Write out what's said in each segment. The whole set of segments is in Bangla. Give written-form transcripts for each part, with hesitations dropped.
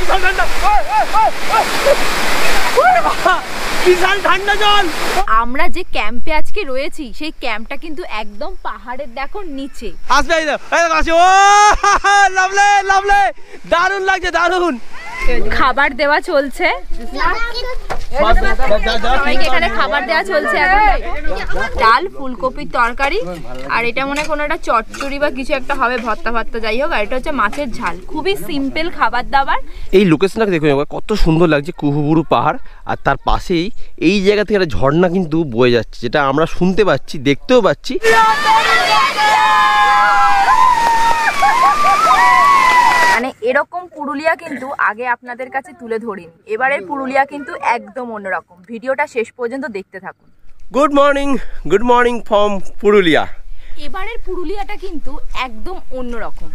বিশাল ঠান্ডা, বিশাল ঠান্ডা জল। আমরা যে ক্যাম্পে আজকে রয়েছি সেই ক্যাম্পটা কিন্তু একদম পাহাড়ের দেখো নিচে। আসবে এই আসে, ও লাভলে লাভলে, দারুণ লাগছে দারুণ। খাবার দেওয়া চলছে, সবাইকে এখানে খাবার দেওয়া চলছে এখন। ডাল, ফুলকপির তরকারি, আর এটা মনে হয় কোনো একটা চচ্চড়ি বা কিছু একটা হবে, ভর্তা ভর্তা যাই হোক। আর এটা হচ্ছে মাছের ঝাল, খুবই সিম্পল খাবার দাবার। এই লোকেশনটা দেখুন কত সুন্দর লাগছে, কুহুবুরু পাহাড়, আর তার পাশেই এই জায়গা থেকে একটা ঝর্ণা কিন্তু বয়ে যাচ্ছে, যেটা আমরা শুনতে পাচ্ছি, দেখতেও পাচ্ছি। মানে এরকম পুরুলিয়া কিন্তু আগে আপনাদের কাছে তুলে ধরিনি, এবারের পুরুলিয়া কিন্তু একদম অন্যরকম। ভিডিওটা শেষ পর্যন্ত দেখতে থাকুন। Good morning from Purulia. এবারের পুরুলিয়াটা কিন্তু একদম অন্যরকম,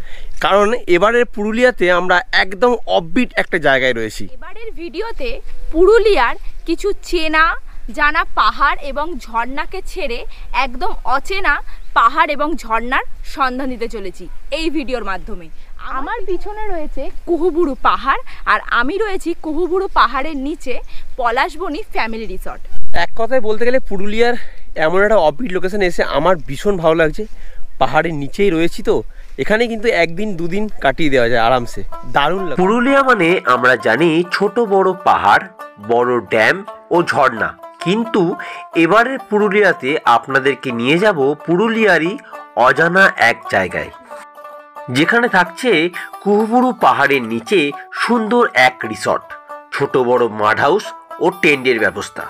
কারণ এবারের পুরুলিয়াতে আমরা একদম অফবিট একটা জায়গায় রয়েছি। এবারের ভিডিওতে পুরুলিয়ার কিছু চেনা জানা পাহাড় এবং ঝর্ণাকে ছেড়ে একদম অচেনা পাহাড় এবং ঝর্ণার সন্ধান দিতে চলেছি এই ভিডিওর মাধ্যমে। আমার পিছনে রয়েছে কুহুবুরু পাহাড়, আর আমি রয়েছি কুহুবুরু পাহাড়ের নিচে পলাশবনি ফ্যামিলি রিসর্ট। এক কথায় বলতে গেলে পুরুলিয়ার এমন একটা অফবিট লোকেশনে এসে আমার ভীষণ ভালো লাগছে। পাহাড়ের নিচেই রয়েছি তো, এখানে কিন্তু একদিন দুদিন কাটিয়ে দেওয়া যায় আরামসে, দারুণ লাগে। পুরুলিয়া মানে আমরা জানি ছোট বড় পাহাড়, বড় ড্যাম ও ঝর্ণা, কিন্তু এবারের পুরুলিয়াতে আপনাদেরকে নিয়ে যাব পুরুলিয়ারই অজানা এক জায়গায়, যেখানে থাকছে কুহুবুরু পাহাড়ের নিচে সুন্দর এক রিসর্ট, ছোট বড় মাড হাউস ও টেন্টের ব্যবস্থা,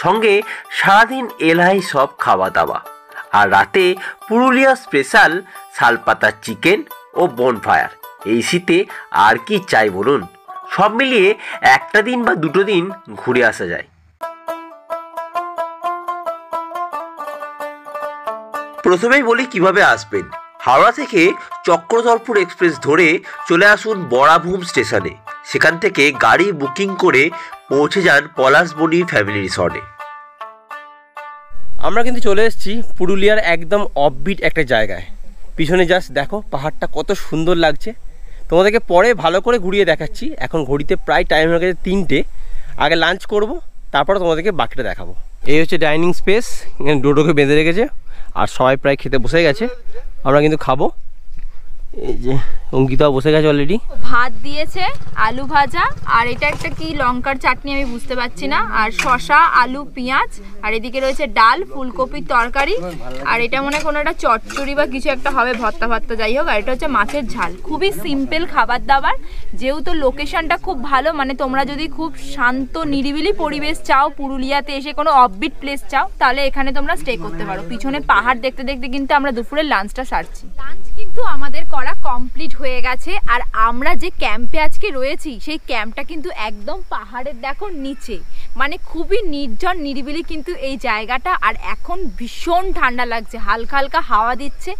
সঙ্গে সারাদিন এলাই সব খাওয়া দাওয়া, আর রাতে পুরুলিয়া স্পেশাল শালপাতার চিকেন ও বনফায়ার। এই শীতে আর কি চাই বলুন? সব মিলিয়ে একটা দিন বা দুটো দিন ঘুরে আসা যায়। প্রথমেই বলি কিভাবে আসবেন। হাওড়া থেকে চক্রধরপুর এক্সপ্রেস ধরে চলে আসুন বরাভূম স্টেশনে, সেখান থেকে গাড়ি বুকিং করে পৌঁছে যান পলাশবনি ফ্যামিলি রিসর্টে। আমরা কিন্তু চলে এসেছি পুরুলিয়ার একদম অফবিট একটা জায়গায়। পিছনে জাস্ট দেখো পাহাড়টা কত সুন্দর লাগছে, তোমাদেরকে পরে ভালো করে ঘুরিয়ে দেখাচ্ছি। এখন ঘড়িতে প্রায় টাইম হয়ে গেছে 3টে, আগে লাঞ্চ করব, তারপরে তোমাদেরকে বাকিটা দেখাবো। এই হচ্ছে ডাইনিং স্পেস, এখানে ডোডোকে বেঁধে রেখেছে, আর সবাই প্রায় খেতে বসে গেছে, আমরা কিন্তু খাবো। এই যে অঙ্কিতাও বসে গেছে অলরেডি। ভাত দিয়েছে, আলু ভাজা, আর এটা একটা কি লঙ্কার চাটনি আমি বুঝতে পারছি না, আর শসা, আলু, পেঁয়াজ, আর এদিকে রয়েছে ডাল, ফুলকপির তরকারি, আর এটা মনে হয় কোনো একটা চচ্চড়ি বা কিছু একটা হবে, ভর্তা ভর্তা যাই হোক। আর এটা হচ্ছে মাছের ঝাল, খুবই সিম্পল খাবার দাবার। যেহেতু লোকেশনটা খুব ভালো, মানে তোমরা যদি খুব শান্ত নিরিবিলি পরিবেশ চাও, পুরুলিয়াতে এসে কোনো অফবিট প্লেস চাও, তাহলে এখানে তোমরা স্টে করতে পারো। পিছনে পাহাড় দেখতে দেখতে কিন্তু আমরা দুপুরের লাঞ্চটা সারছি। লাঞ্চ কিন্তু আমাদের করা কমপ্লিট হয়ে গেছে, আর আমরা যে ক্যাম্পে আজকে রয়েছি সেই ক্যাম্পটা কিন্তু একদম পাহাড়ের দেখো নিচে, মানে খুবই নির্জন নিরিবিলি কিন্তু এই জায়গাটা। আর এখন ভীষণ ঠান্ডা লাগছে, হালকা হালকা হাওয়া দিচ্ছে,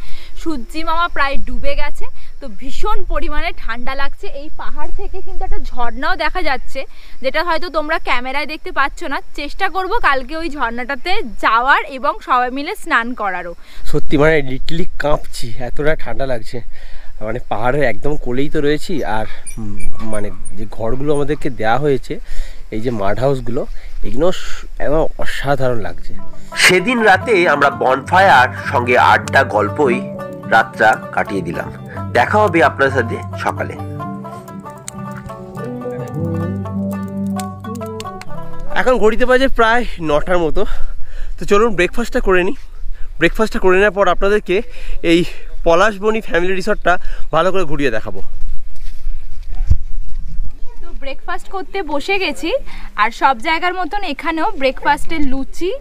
সূর্যি মামা প্রায় ডুবে গেছে, তো ভীষণ পরিমাণে ঠান্ডা লাগছে। এই পাহাড় থেকে কিন্তু একটা ঝর্ণাও দেখা যাচ্ছে, যেটা হয়তো তোমরা ক্যামেরায় দেখতে পাচ্ছ না। চেষ্টা করব কালকে ওই ঝর্ণাটাতে যাওয়ার এবং সবাই মিলে স্নান করারও। সত্যি মানে লিটলি কাঁপছি, এতটা ঠান্ডা লাগছে। মানে পাহাড়ের একদম কোলেই তো রয়েছি, আর মানে যে ঘরগুলো আমাদেরকে দেওয়া হয়েছে, এই যে মাড হাউসগুলো, এগুলো একদম অসাধারণ লাগছে। সেদিন রাতে আমরা বনফায়ার সঙ্গে আড্ডা গল্পই রাতটা কাটিয়ে দিলাম। দেখা হবে আপনার সাথে সকালে। এখন ঘড়িতে বাজে প্রায় 9টার মতো, তো চলুন ব্রেকফাস্টটা করে নিই। ব্রেকফাস্টটা করে নেওয়ার পর আপনাদেরকে এই পলাশবনি ফ্যামিলি রিসর্টটা ভালো করে ঘুরিয়ে দেখাবো। তো ব্রেকফাস্ট করতে বসে গেছি, আর সব জায়গার মতন এখানেও ব্রেকফাস্টের লুচি,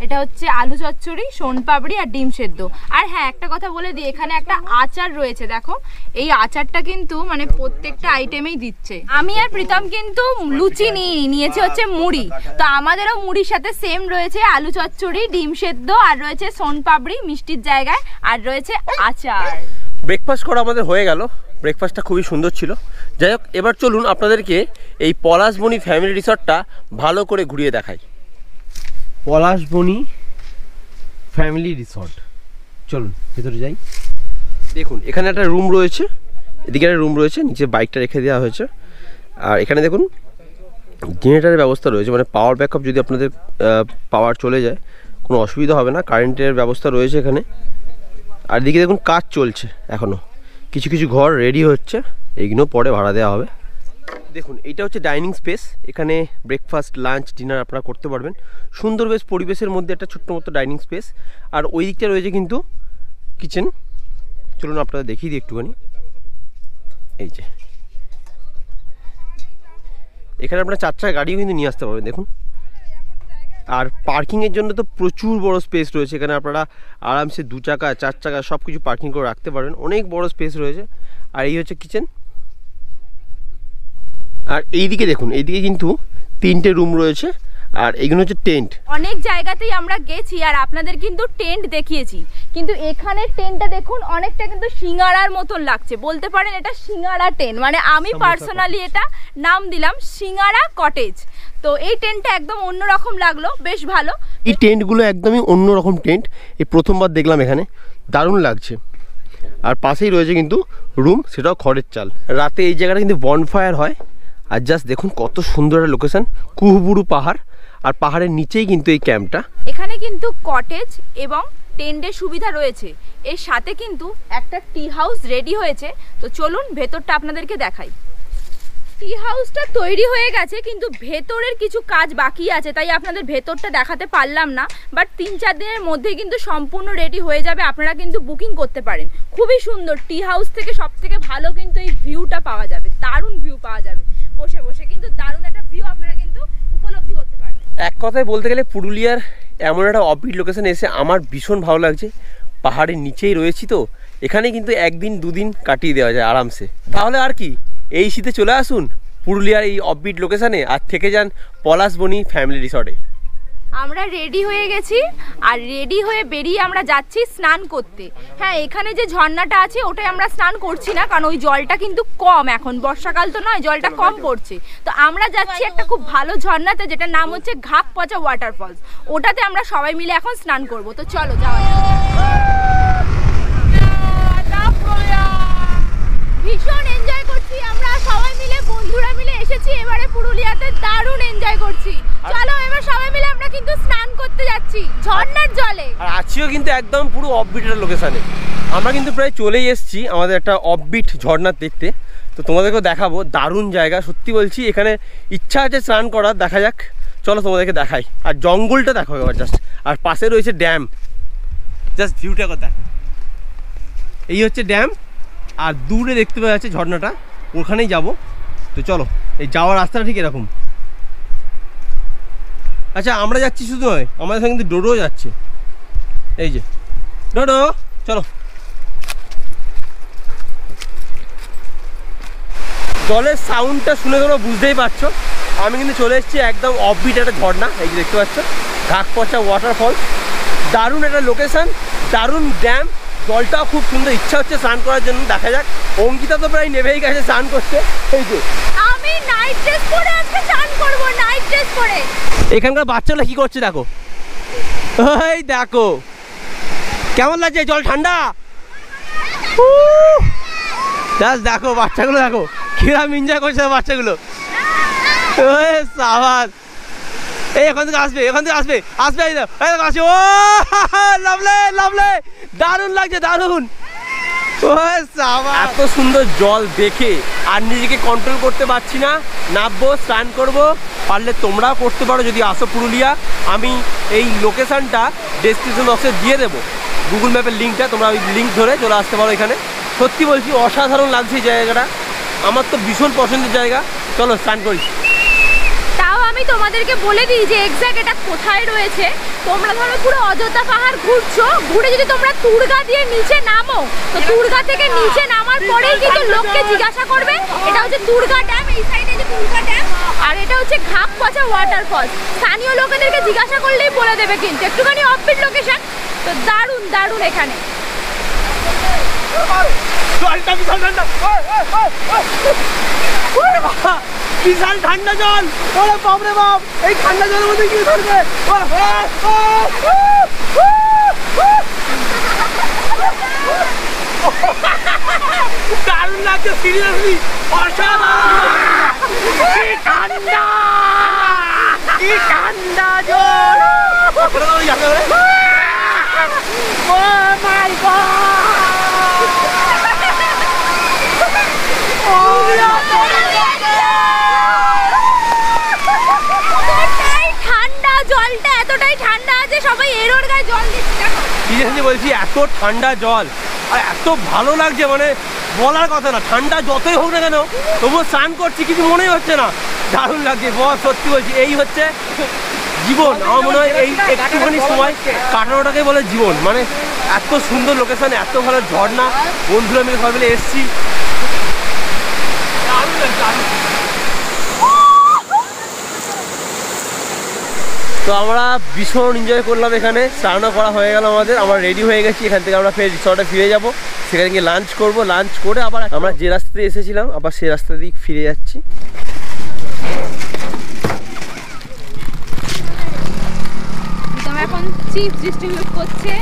এটা হচ্ছে আলু চচ্চড়ি, সোনপাপড়ি আর ডিম সেদ্ধ। আর হ্যাঁ, একটা কথা বলে দিই, এখানে একটা আচার রয়েছে, দেখো এই আচারটা কিন্তু মানে প্রত্যেকটা আইটেমেই দিচ্ছে। আমি আর প্রীতম কিন্তু লুচি নিয়েছি হচ্ছে মুড়ি, তো আমাদেরও মুড়ির সাথে সেম রয়েছে আলু চচ্চড়ি, ডিম সেদ্ধ, আর রয়েছে সোনপাপড়ি মিষ্টির জায়গায়, আর রয়েছে আচার। ব্রেকফাস্ট করা আমাদের হয়ে গেল, ব্রেকফাস্টটা খুবই সুন্দর ছিল। যাই হোক, এবার চলুন আপনাদেরকে এই পলাশবনি ফ্যামিলি রিসর্টটা ভালো করে ঘুরিয়ে দেখাই। পলাশবনি ফ্যামিলি রিসর্ট, চলুন ভেতরে যাই। দেখুন এখানে একটা রুম রয়েছে, এদিকে একটা রুম রয়েছে, নিচে বাইকটা রেখে দেওয়া হয়েছে, আর এখানে দেখুন জেনারেটারের ব্যবস্থা রয়েছে, মানে পাওয়ার ব্যাকআপ যদি আপনাদের পাওয়ার চলে যায় কোনো অসুবিধা হবে না, কারেন্টের ব্যবস্থা রয়েছে এখানে। আর এদিকে দেখুন কাজ চলছে এখনও, কিছু কিছু ঘর রেডি হচ্ছে, এইগুলো পরে ভাড়া দেওয়া হবে। দেখুন এইটা হচ্ছে ডাইনিং স্পেস, এখানে ব্রেকফাস্ট লাঞ্চ ডিনার আপনারা করতে পারবেন। সুন্দর বেশ পরিবেশের মধ্যে একটা ছোট্ট মতো ডাইনিং স্পেস। আর ওই দিকটা রয়েছে কিন্তু কিচেন, চলুন আপনারা দেখিয়ে দিই একটুখানি। এই যে এখানে আপনারা 4 চাকা গাড়িও কিন্তু নিয়ে আসতে পারবেন দেখুন। আর পার্কিংয়ের জন্য তো প্রচুর বড় স্পেস রয়েছে, এখানে আপনারা আরামসে 2 চাকা 4 চাকা সব কিছু পার্কিং করে রাখতে পারবেন, অনেক বড় স্পেস রয়েছে। আর এই হচ্ছে কিচেন। আর এইদিকে দেখুন, এইদিকে কিন্তু 3টে রুম রয়েছে, আর এইগুলো হচ্ছে টেন্ট। অনেক জায়গাতেই আমরা গেছি আর আপনাদের কিন্তু টেন্ট দেখিয়েছি, কিন্তু এখানে টেন্টটা দেখুন অনেকটা কিন্তু সিঙ্গারার মতন লাগছে, বলতে পারেন এটা সিঙ্গারা টেন্ট, মানে আমি পার্সোনালি এটা নাম দিলাম সিঙ্গারা কটেজ। তো এই টেন্টটা একদম অন্যরকম লাগলো, বেশ ভালো। এই টেন্টগুলো একদমই অন্যরকম টেন্ট, এই প্রথমবার দেখলাম এখানে, দারুণ লাগছে। আর পাশেই রয়েছে কিন্তু রুম, সেটাও খড়ের চাল। রাতে এই জায়গাটা কিন্তু বনফায়ার হয়। আর জাস্ট দেখুন কত সুন্দর একটা লোকেশন, কুহবুরু পাহাড়, আর পাহাড়ের নিচেই কিন্তু এই ক্যাম্পটা। এখানে কিন্তু কটেজ এবং টেন্টের সুবিধা রয়েছে, এর সাথে কিন্তু একটা টি হাউস রেডি হয়েছে। তো চলুন ভেতরটা আপনাদেরকে দেখাই। টি হাউসটা তৈরি হয়ে গেছে, কিন্তু ভেতরের কিছু কাজ বাকি আছে, তাই আপনাদের ভেতরটা দেখাতে পারলাম না। বাট 3-4 দিনের মধ্যে কিন্তু সম্পূর্ণ রেডি হয়ে যাবে, আপনারা কিন্তু বুকিং করতে পারেন। খুবই সুন্দর, টি হাউস থেকে সব থেকে ভালো কিন্তু এই ভিউটা পাওয়া যাবে, দারুণ ভিউ পাওয়া যাবে, বসে বসে কিন্তু দারুণ একটা ভিউ আপনারা কিন্তু উপলব্ধি করতে পারবেন। এক কথায় বলতে গেলে পুরুলিয়ার এমন একটা অফবিট লোকেশনে এসে আমার ভীষণ ভালো লাগছে। পাহাড়ের নিচেই রয়েছি তো, এখানে কিন্তু 1 দিন 2 দিন কাটিয়ে দেওয়া যায় আরামসে। তাহলে আর কি, এই শীতে চলে আসুন পুরুলিয়ার এই অফবিট লোকেশনে, আর থেকে যান পলাশবনি ফ্যামিলি রিসর্টে। আমরা রেডি হয়ে গেছি, আর রেডি হয়ে বেরিয়ে আমরা যাচ্ছি স্নান করতে। হ্যাঁ, এখানে যে ঝর্ণাটা আছে ওটাই আমরা স্নান করছি না, কারণ ওই জলটা কিন্তু কম, এখন বর্ষাকাল তো নয়, জলটা কম পড়ছে। তো আমরা যাচ্ছি একটা খুব ভালো ঝর্ণাতে, যেটার নাম হচ্ছে ঘাক পচা ওয়াটারফলস, ওটাতে আমরা সবাই মিলে এখন স্নান করব। তো চলো যাওয়া যাক। ভীষণ এনজয় করছি আমরা সবাই মিলে, বন্ধুরা মিলে এসেছি এবারে পুরুলিয়াতে, দারুণ এনজয় করছি। চলো এবার সবাই মিলে আমরা কিন্তু স্নান করতে যাচ্ছি ঝর্ণার জলে। আর আজকেও কিন্তু একদম পুরো অফবিটের লোকেশনে আমরা কিন্তু প্রায় চলেই এসেছি আমাদের একটা অফবিট ঝর্ণা দেখতে। তো তোমাদেরকেও দেখাবো, দারুণ জায়গা সত্যি বলছি। এখানে ইচ্ছা আছে স্নান করার, দেখা যাক, চলো তোমাদেরকে দেখাই। আর জঙ্গলটা দেখো এবার জাস্ট, আর পাশে রয়েছে ড্যাম, জাস্ট ভিউটা একবার দেখো। এই হচ্ছে ড্যাম, আর দূরে দেখতে পাওয়া যাচ্ছে ঝর্ণাটা, ওখানেই যাব। তো চলো, এই যাওয়ার রাস্তাটা ঠিক এরকম। আচ্ছা, আমরা যাচ্ছি শুধু নয়, আমাদের সঙ্গে কিন্তু ডোডো যাচ্ছে। এই যে ডোডো, চলো। জলের সাউন্ডটা শুনে তোমরা বুঝতেই পারছো, আমি কিন্তু চলে এসেছি একদম অফবিট একটা ঝর্ণা। এই যে দেখতে পাচ্ছ, ঘাক পচা ওয়াটারফল, দারুণ একটা লোকেশন, দারুণ ড্যাম, জলটাও খুব সুন্দর। ইচ্ছা হচ্ছে স্নান করার জন্য, দেখা যাক। অঙ্কিতা তো প্রায় নেবেই গেছে স্নান করতে। এই যে আমি নাইট ড্রেস পরে আজকে স্নান করব, নাইট ড্রেস পরে। এখানকার বাচ্চাগুলো কি করছে দেখো, এই দেখো কেমন লাগছে, জল ঠান্ডা। দেখো বাচ্চাগুলো, দেখো কিরম এনজয় করছে বাচ্চাগুলো। সাবাস, এই এখান থেকে আসবে, এখান থেকে আসবে, আসবে, এই দেখো আসবে। ও লাভলে লাভলে, দারুণ লাগছে, দারুণ। এত সুন্দর জল দেখে আর নিজেকে কন্ট্রোল করতে পারছি না, নামবো, স্নান করবো। পারলে তোমরাও করতে পারো যদি আসো পুরুলিয়া। আমি এই লোকেশানটা ডেসক্রিপশন বক্সে দিয়ে দেবো, গুগল ম্যাপের লিঙ্কটা, তোমরা ওই লিঙ্ক ধরে চলে আসতে পারো এখানে। সত্যি বলছি অসাধারণ লাগছে এই জায়গাটা, আমার তো ভীষণ পছন্দের জায়গা। চলো স্নান করি। তাও আমি তোমাদেরকে বলে দিই যে এক্স্যাক্ট এটা কোথায় রয়েছে। তোমরা ধরো পুরো অযোধ্যা পাহাড় ঘুরছো, ঘুরে যদি তোমরা তুরগা দিয়ে নিচে নামো, তো তুরগা থেকে নিচে নামার পরেই কিন্তু লোককে জিজ্ঞাসা করবে এটা হচ্ছে তুরগা ড্যাম, এই সাইডে যে তুরগা ড্যাম, আর এটা হচ্ছে ঘাক পচা ওয়াটারফল। স্থানীয় লোকেদেরকে জিজ্ঞাসা করলেই বলে দেবে, কিন্তু একটুখানি অফবিট লোকেশন। তো দারুণ দারুণ এখানে। বিশাল ঠান্ডা জল, ওরে বাপ রে বাপ, এই ঠান্ডা জলের মধ্যে কি করবে। দারুণ লাগছে, সিরিয়াসলি অসাধারণ। ঠান্ডা, কি ঠান্ডা জল। Oh my ঠান্ডা জলটা এতটাই ঠান্ডা আছে সবাই এরোর গায়ে জল দিচ্ছে। সিরিয়াসলি বলছি, এত ঠান্ডা জল আর এত ভালো লাগছে, মানে বলার কথা না। ঠান্ডা যতই হোক না কেন তবুও স্নান করছি, কিছু মনেই হচ্ছে না, দারুণ লাগছে। বস সত্যি বলছি, এই হচ্ছে জীবন। আমার মনে হয় এই একটুখানি সময় কাটানোটাকে বলে জীবন। মানে এত সুন্দর লোকেশন, এত ভালো ঝর্ণা, বন্ধুরা মিলে সবাই মিলে এসছি। তো আমরা ভীষণ এনজয় করলাম এখানে, স্নানও করা হয়ে গেল আমাদের। আমরা রেডি হয়ে গেছি, এখান থেকে আমরা ফের রিসর্টে ফিরে যাব, সেখানে গিয়ে লাঞ্চ করব। লাঞ্চ করে আবার আমরা যে রাস্তা দিয়ে এসেছিলাম আবার সেই রাস্তা দিয়ে ফিরে যাচ্ছি। এখন চিপস ডিস্ট্রিবিউট করছে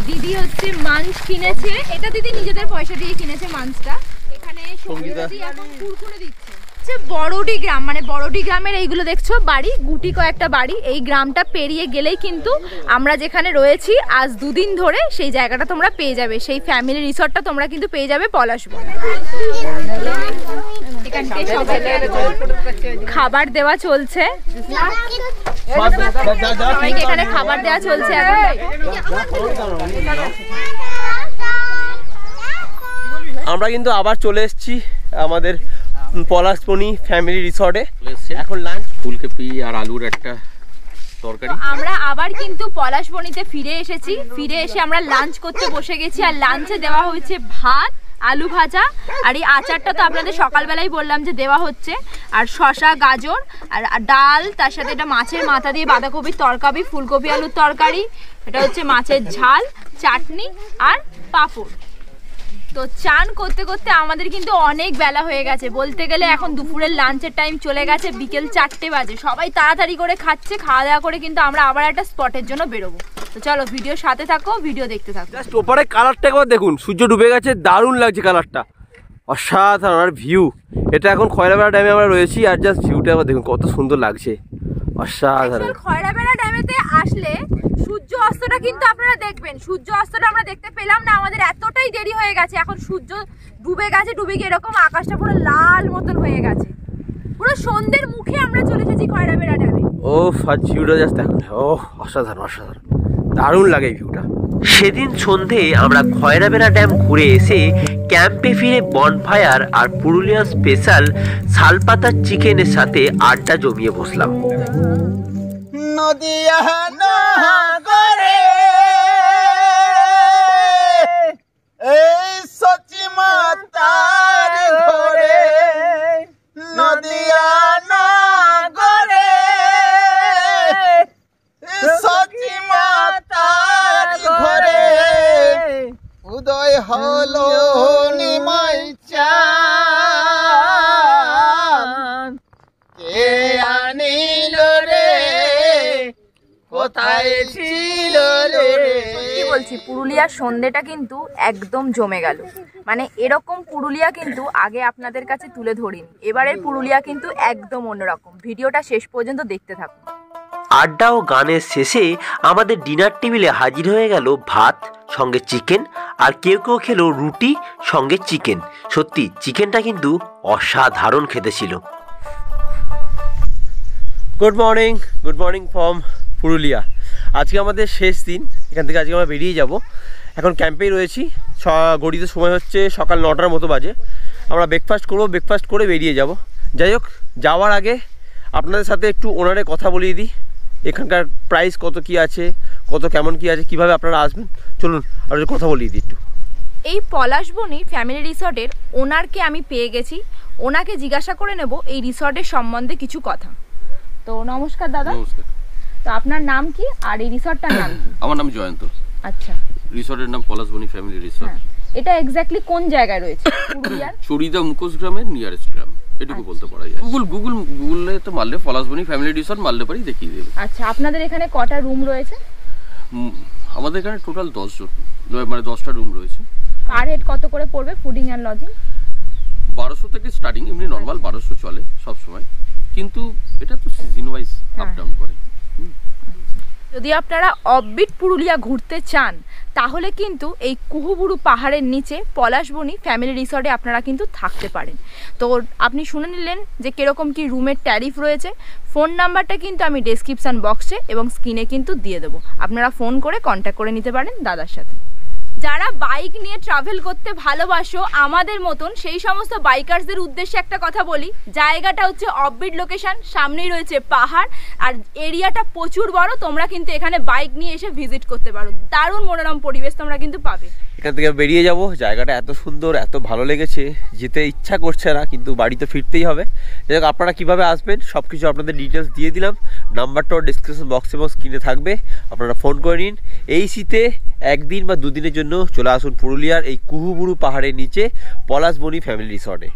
দিদি, হচ্ছে মাঞ্চ কিনেছে, এটা দিদি নিজেদের পয়সা দিয়ে কিনেছে মাঞ্চটা। এখানে সঙ্গীতা এখন কুরকুরে দিচ্ছে। বড়ডি গ্রাম, মানে বড়ডি গ্রামের এইগুলো দেখছো বাড়ি, গুটি কয়েকটা বাড়ি। এই গ্রামটা পেরিয়ে গেলেই কিন্তু আমরা যেখানে রয়েছি আজ দুদিন ধরে, সেই জায়গাটা তোমরা পেয়ে যাবে, সেই ফ্যামিলি রিসর্টটা তোমরা কিন্তু পেয়ে যাবে পলাশবন। খাবার দেওয়া চলছে, সবাইকে এখানে খাবার দেওয়া চলছে। আমরা কিন্তু আবার চলে এসেছি আমাদের পলাশবনি ফ্যামিলি রিসর্টে। এখন লাঞ্চ, ফুলকপি আর আলুর একটা তরকারি। আমরা আবার কিন্তু পলাশবনিতে ফিরে এসেছি। ফিরে এসে আমরা লাঞ্চ করতে বসে গেছি, আর লাঞ্চে দেওয়া হয়েছে ভাত, আলু ভাজা, আর এই আচারটা তো আপনাদের সকালবেলাই বললাম যে দেওয়া হচ্ছে, আর শসা, গাজর আর ডাল, তার সাথে এটা মাছের মাথা দিয়ে বাঁধাকপির তরকারি, ফুলকপি আলুর তরকারি, এটা হচ্ছে মাছের ঝাল, চাটনি আর পাঁপড়। তো চান করতে করতে আমাদের কিন্তু অনেক বেলা হয়ে গেছে, বলতে গেলে এখন দুপুরের লাঞ্চের টাইম চলে গেছে, বিকেল 4টে বাজে। সবাই তাড়াতাড়ি করে খাচ্ছে, খাওয়া দাওয়া করে কিন্তু আমরা আবার একটা স্পটের জন্য বেরোবো। তো চলো ভিডিওর সাথে থাকো, ভিডিও দেখতে থাকো। জাস্ট ওপারে কালারটা একবার দেখুন, সূর্য ডুবে গেছে, দারুণ লাগছে কালারটা, অসাধারণ। আর ভিউ, এটা এখন খয়রাবেড়া ড্যামে আমরা রয়েছি, আর জাস্ট ভিউটা একবার দেখুন কত সুন্দর লাগছে, অসাধারণ। খয়রাবেড়া ড্যামেতে আসলে সূর্য অস্তটা কিন্তু আপনারা দেখবেন, সূর্য অস্তটা আমরা দেখতে পেলাম না, আমাদের এতটাই দেরি হয়ে গেছে। এখন সূর্য ডুবে গেছে, ডুবে গিয়ে এরকম আকাশটা পুরো লাল মতন হয়ে গেছে, পুরো সন্ধ্যের মুখে আমরা চলে এসেছি খয়রাবেড়া ড্যামে। ও ফাজ ভিউটা জাস্ট দেখুন, ও অসাধারণ অসাধারণ, দারুণ লাগে এই ভিউটা। সেদিন সন্ধে আমরা খয়রাবেড়া ড্যাম ঘুরে এসে ক্যাম্পে ফিরে বনফায়ার আর পুরুলিয়া স্পেশাল শালপাতার চিকেনের সাথে আড্ডা জমিয়ে বসলাম। নদিয়া নাগরে এই সচি মাতার ঘরে, নদিয়া নাগরে সচি মাতার ঘরে, উদয় হলো নিমাই চাঁদ, কে আনিল রে, কোথায় ছিল রে। কি বলছি, পুরুলিয়ার সন্ধ্যেটা কিন্তু একদম জমে গেল। মানে এরকম পুরুলিয়া কিন্তু আগে আপনাদের কাছে তুলে ধরিনি, এবারের পুরুলিয়া কিন্তু একদম অন্যরকম। ভিডিওটা শেষ পর্যন্ত দেখতে থাকুন। আড্ডা ও গানের শেষে আমাদের ডিনার টেবিলে হাজির হয়ে গেল ভাত সঙ্গে চিকেন, আর কেউ কেউ খেলো রুটি সঙ্গে চিকেন। সত্যি চিকেনটা কিন্তু অসাধারণ খেতে ছিল। Good morning from Purulia. আজকে আমাদের শেষ দিন, এখান থেকে আজকে আমরা বেরিয়ে যাব। এখন ক্যাম্পেই রয়েছি, গড়িতে সময় হচ্ছে সকাল 9টার মতো বাজে। আমরা ব্রেকফাস্ট করবো, ব্রেকফাস্ট করে বেরিয়ে যাব। যাই হোক, যাওয়ার আগে আপনাদের সাথে একটু ওনারে কথা বলিয়ে দিই, এখানকার প্রাইস কত কি আছে, কত কেমন কি আছে, কিভাবে আপনারা আসবেন, চলুন আর কথা বলিয়ে দিই একটু। এই পলাশবনি ফ্যামিলি রিসর্টের ওনারকে আমি পেয়ে গেছি, ওনাকে জিজ্ঞাসা করে নেব এই রিসর্টের সম্বন্ধে কিছু কথা। তো নমস্কার দাদা। নমস্কার। তো আপনার নাম কি আর এই রিসর্টটার নাম কি? আমার নাম জয়ন্ত। আচ্ছা, রিসর্টের নাম পলাশবনি ফ্যামিলি রিসর্ট। এটা এক্স্যাক্টলি কোন জায়গায় রয়েছে পুরুলিয়ার? চড়িদা মুখোশ গ্রামের নিয়ারেস্ট গ্রাম, এটুকু বলতে পারা যায়। গুগলে তো মারলে পলাশবনি ফ্যামিলি রিসর্ট মারলে পারেই দেখিয়ে দেবে। আচ্ছা, আপনাদের এখানে কটা রুম রয়েছে? আমাদের এখানে টোটাল 10 জন, মানে 10টা রুম রয়েছে। পার হেড কত করে পড়বে ফুডিং অ্যান্ড লজিং? 1200 থেকে স্টার্টিং, এমনি নর্মাল 1200 চলে সব সময়, কিন্তু যদি আপনারা অফবিট পুরুলিয়া ঘুরতে চান তাহলে কিন্তু এই কুহুবুরু পাহাড়ের নিচে পলাশবনি ফ্যামিলি রিসর্টে আপনারা কিন্তু থাকতে পারেন। তো আপনি শুনে নিলেন যে কীরকম কি রুমের ট্যারিফ রয়েছে। ফোন নাম্বারটা কিন্তু আমি ডেসক্রিপশান বক্সে এবং স্ক্রিনে কিন্তু দিয়ে দেবো, আপনারা ফোন করে কন্ট্যাক্ট করে নিতে পারেন দাদার সাথে। যারা বাইক নিয়ে ট্রাভেল করতে ভালোবাসো আমাদের মতন, সেই সমস্ত বাইকার্সদের উদ্দেশ্যে একটা কথা বলি, জায়গাটা হচ্ছে অফবিট লোকেশন, সামনেই রয়েছে পাহাড় আর এরিয়াটা প্রচুর বড়। তোমরা কিন্তু এখানে বাইক নিয়ে এসে ভিজিট করতে পারো, দারুণ মনোরম পরিবেশ তোমরা কিন্তু পাবে। এখান থেকে বেরিয়ে যাব, জায়গাটা এত সুন্দর, এত ভালো লেগেছে, যেতে ইচ্ছা করছে না, কিন্তু বাড়িতে ফিরতেই হবে। যাই হোক, আপনারা কীভাবে আসবেন সব কিছু আপনাদের ডিটেলস দিয়ে দিলাম, নাম্বারটাও ডিসক্রিপশন বক্সে এবং স্ক্রিনে থাকবে, আপনারা ফোন করে নিন। এই শীতে একদিন বা দুদিনের জন্য চলে আসুন পুরুলিয়ার এই কুহুবুরু পাহাড়ের নিচে পলাশবনি ফ্যামিলি রিসর্টে।